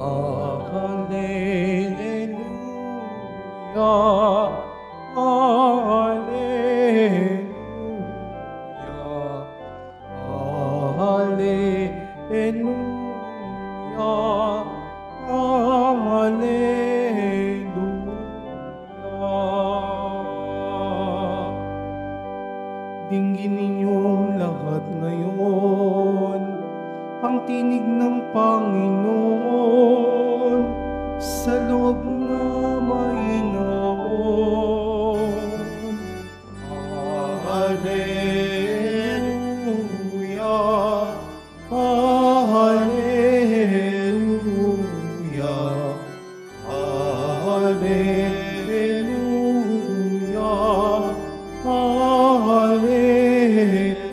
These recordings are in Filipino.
Hallelujah. Hallelujah. Hallelujah. Hallelujah. Dinggin ninyong lahat ngayon ang tinig ng Panginoon sa loob na mainaon. Hallelujah. Hallelujah. Hallelujah. Hallelujah.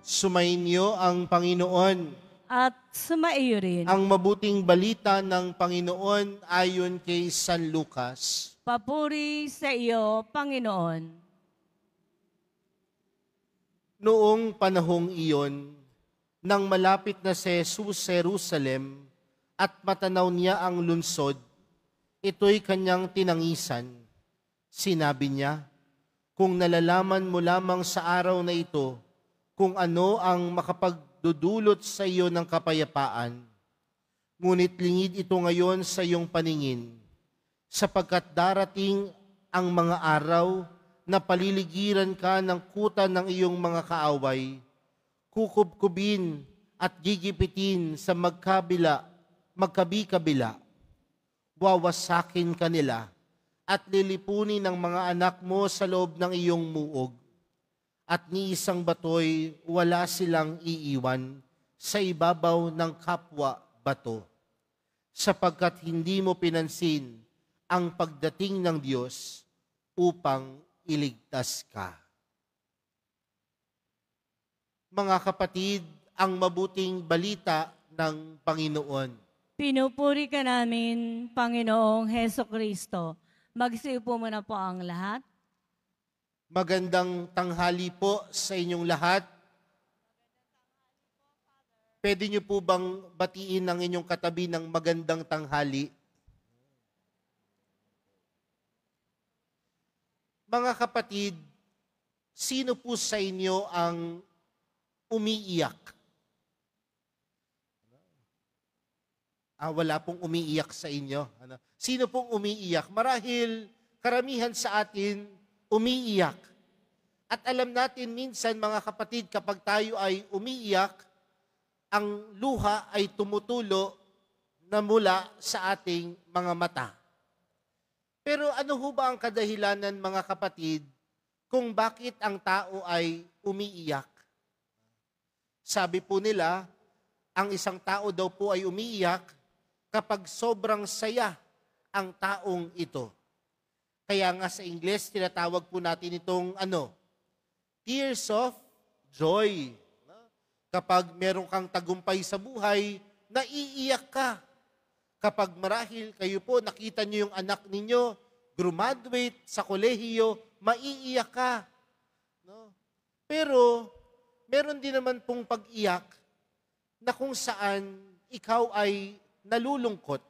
Sumainyo ang Panginoon. At sumaiyo rin. Ang mabuting balita ng Panginoon ayon kay San Lucas. Papuri sa iyo, Panginoon. Noong panahong iyon, nang malapit na si Jesus sa Jerusalem at matanaw niya ang lungsod, ito'y kanyang tinangisan. Sinabi niya, kung nalalaman mo lamang sa araw na ito kung ano ang makapagdudulot sa iyo ng kapayapaan, ngunit lingid ito ngayon sa iyong paningin, sapagkat darating ang mga araw na paliligiran ka ng kuta ng iyong mga kaaway, kukubkubin at gigipitin sa magkabi-kabila. Wawasakin ka nila at lilipunin ng mga anak mo sa loob ng iyong muog. At ni isang batoy wala silang iiwan sa ibabaw ng kapwa bato, sapagkat hindi mo pinansin ang pagdating ng Diyos upang iligtas ka. Mga kapatid, ang mabuting balita ng Panginoon. Pinupuri ka namin, Panginoong Heso Kristo. Magsiupo muna po ang lahat. Magandang tanghali po sa inyong lahat. Pwede niyo po bang batiin ang inyong katabi ng magandang tanghali? Mga kapatid, sino po sa inyo ang umiiyak? Wala pong umiiyak sa inyo. Sino pong umiiyak? Marahil karamihan sa atin umiiyak. At alam natin minsan mga kapatid, kapag tayo ay umiiyak, ang luha ay tumutulo na mula sa ating mga mata. Pero ano ho ba ang kadahilanan mga kapatid kung bakit ang tao ay umiiyak? Sabi po nila, ang isang tao daw po ay umiiyak kapag sobrang saya ang taong ito. Kaya nga sa Ingles, tinatawag po natin itong tears of joy. Kapag meron kang tagumpay sa buhay, naiiyak ka. Kapag marahil kayo po, nakita niyo yung anak ninyo, graduate sa kolehiyo, maiiyak ka. No? Pero, meron din naman pong pag-iyak na kung saan ikaw ay nalulungkot.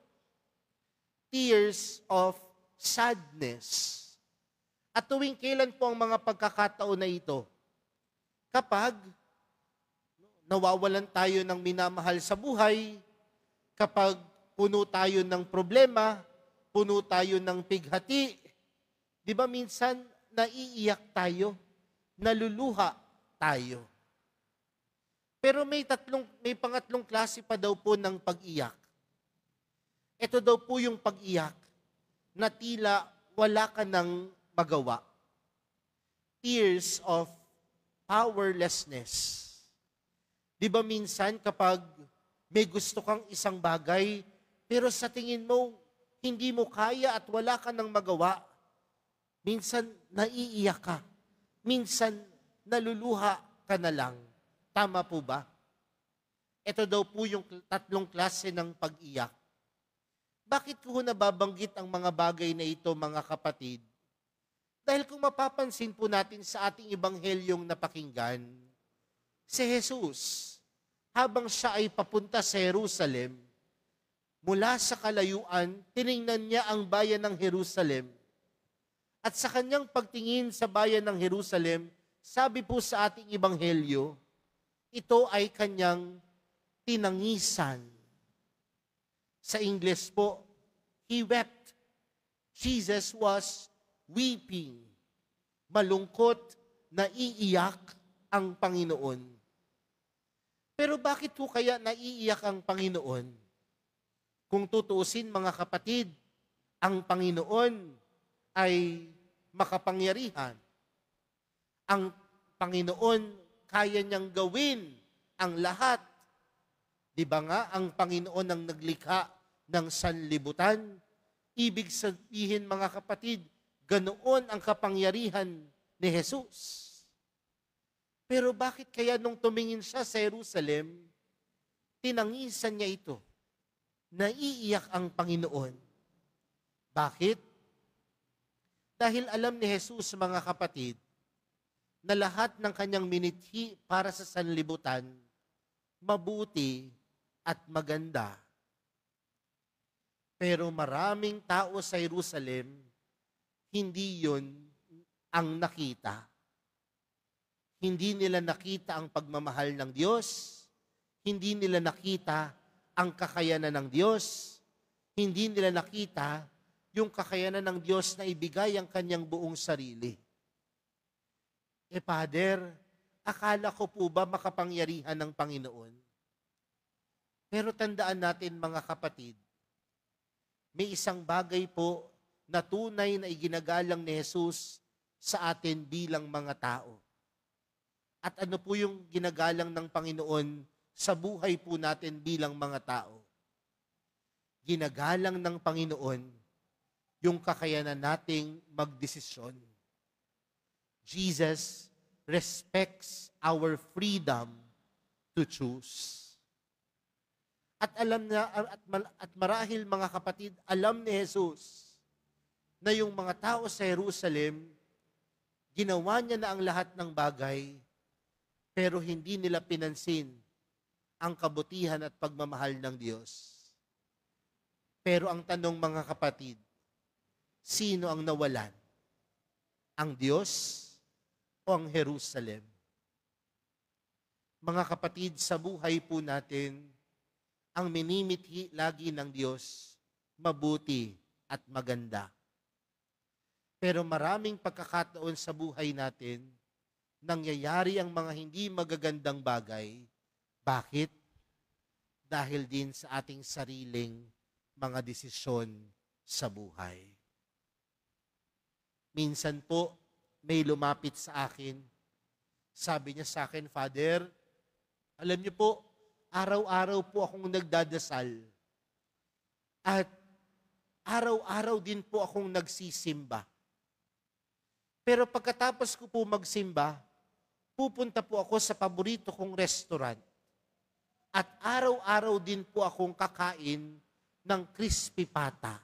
Tears of sadness. At tuwing kailan po ang mga pagkakataon na ito? Kapag nawawalan tayo ng minamahal sa buhay, kapag puno tayo ng problema, puno tayo ng pighati, di ba minsan naiiyak tayo, naluluha tayo. Pero may pangatlong klase pa daw po ng pag-iyak. Ito daw po yung pag-iyak na tila wala ka ng magawa. Tears of powerlessness. Di ba minsan kapag may gusto kang isang bagay, pero sa tingin mo, hindi mo kaya at wala ka ng magawa, minsan naiiyak ka. Minsan naluluha ka na lang. Tama po ba? Ito daw po yung tatlong klase ng pag-iyak. Bakit ko nababanggit ang mga bagay na ito, mga kapatid? Dahil kung mapapansin po natin sa ating ebanghelyong napakinggan, Si Jesus, habang siya ay papunta sa Jerusalem, mula sa kalayuan, tiningnan niya ang bayan ng Jerusalem. At sa kanyang pagtingin sa bayan ng Jerusalem, sabi po sa ating ebanghelyo, ito ay kanyang tinangisan. Sa Ingles po, he wept. Jesus was weeping. Malungkot, naiiyak ang Panginoon. Pero bakit po kaya naiiyak ang Panginoon? Kung tutuusin mga kapatid, ang Panginoon ay makapangyarihan. Ang Panginoon, kaya niyang gawin ang lahat. Di ba nga, ang Panginoon ang naglikha ng sanlibutan? Ibig sabihin mga kapatid, ganoon ang kapangyarihan ni Jesus. Pero bakit kaya nung tumingin siya sa Jerusalem, tinangisan niya ito? Naiiyak ang Panginoon. Bakit? Dahil alam ni Jesus, mga kapatid, na lahat ng kanyang minithi para sa sanlibutan, mabuti at maganda. Pero maraming tao sa Jerusalem, hindi yon ang nakita. Hindi nila nakita ang pagmamahal ng Diyos, hindi nila nakita ang kakayanan ng Diyos, hindi nila nakita yung kakayanan ng Diyos na ibigay ang kanyang buong sarili. Father, akala ko po ba makapangyarihan ng Panginoon? Pero tandaan natin mga kapatid, may isang bagay po na tunay na iginagalang ni Jesus sa atin bilang mga tao. At ano po yung ginagalang ng Panginoon sa buhay po natin bilang mga tao? Ginagalang ng Panginoon yung kakayanan nating magdesisyon. Jesus respects our freedom to choose. At alam na at marahil mga kapatid, alam ni Jesus na yung mga tao sa Jerusalem, ginawa niya na ang lahat ng bagay, pero hindi nila pinansin ang kabutihan at pagmamahal ng Diyos. Pero ang tanong mga kapatid, sino ang nawalan? Ang Diyos o ang Jerusalem? Mga kapatid, sa buhay po natin, ang minimithi lagi ng Diyos, mabuti at maganda. Pero maraming pagkakataon sa buhay natin, nangyayari ang mga hindi magagandang bagay. Bakit? Dahil din sa ating sariling mga desisyon sa buhay. Minsan po, may lumapit sa akin. Sabi niya sa akin, Father, alam niyo po, araw-araw po akong nagdadasal. At araw-araw din po akong nagsisimba. Pero pagkatapos ko po magsimba, pupunta po ako sa paborito kong restaurant. At araw-araw din po akong kakain ng crispy pata.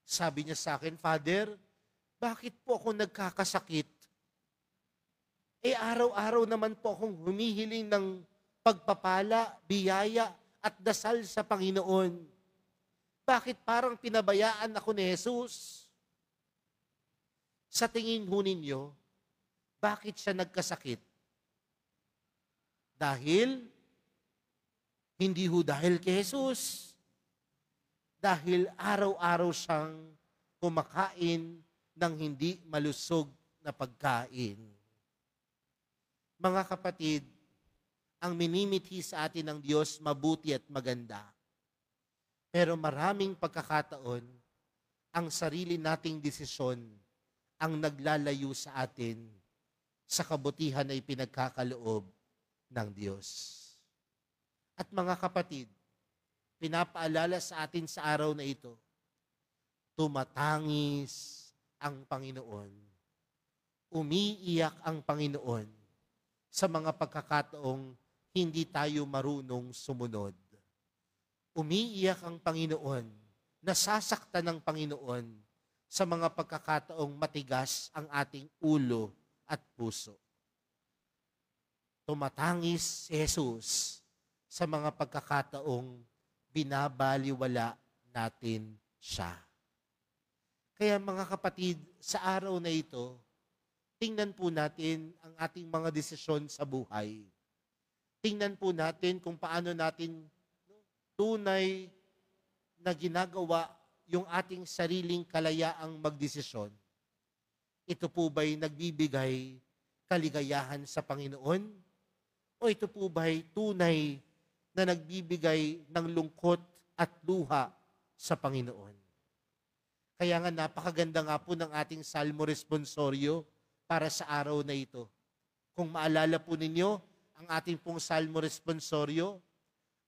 Sabi niya sa akin, Father, bakit po ako nagkakasakit? Araw-araw naman po akong humihiling ng pagpapala, biyaya, at dasal sa Panginoon. Bakit parang pinabayaan ako ni Jesus? Sa tingin ho ninyo, bakit siya nagkasakit? Hindi ho dahil kay Jesus. Dahil araw-araw siyang kumakain ng hindi malusog na pagkain. Mga kapatid, ang minimithi sa atin ng Diyos mabuti at maganda. Pero maraming pagkakataon, ang sarili nating desisyon ang naglalayo sa atin sa kabutihan ay pinagkakaloob ng Diyos. At mga kapatid, pinapaalala sa atin sa araw na ito, tumatangis ang Panginoon. Umiiyak ang Panginoon sa mga pagkakataong hindi tayo marunong sumunod. Umiiyak ang Panginoon, nasasaktan ng Panginoon sa mga pagkakataong matigas ang ating ulo at puso. tumatangis si Jesus sa mga pagkakataong binabaliwala natin siya. Kaya mga kapatid, sa araw na ito, tingnan po natin ang ating mga desisyon sa buhay. Tingnan po natin kung paano natin tunay na ginagawa yung ating sariling kalayaang magdesisyon. Ito po ba'y nagbibigay kaligayahan sa Panginoon? O ito po ba'y tunay na nagbibigay ng lungkot at luha sa Panginoon? Kaya nga napakaganda nga po ng ating Salmo Responsorio para sa araw na ito. Kung maalala po ninyo, ang ating pong Salmo Responsorio,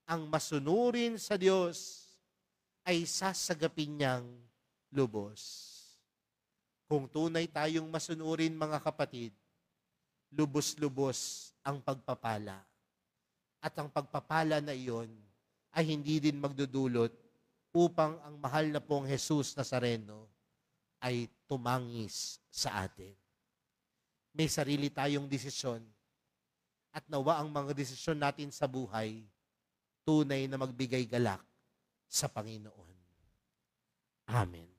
ang masunurin sa Diyos ay sasagapin niyang lubos. Kung tunay tayong masunurin mga kapatid, lubos-lubos ang pagpapala. At ang pagpapala na iyon ay hindi din magdudulot upang ang mahal na pong Jesus Nazareno ay tumangis sa atin. May sarili tayong desisyon at nawa ang mga desisyon natin sa buhay tunay na magbigay galak sa Panginoon. Amen.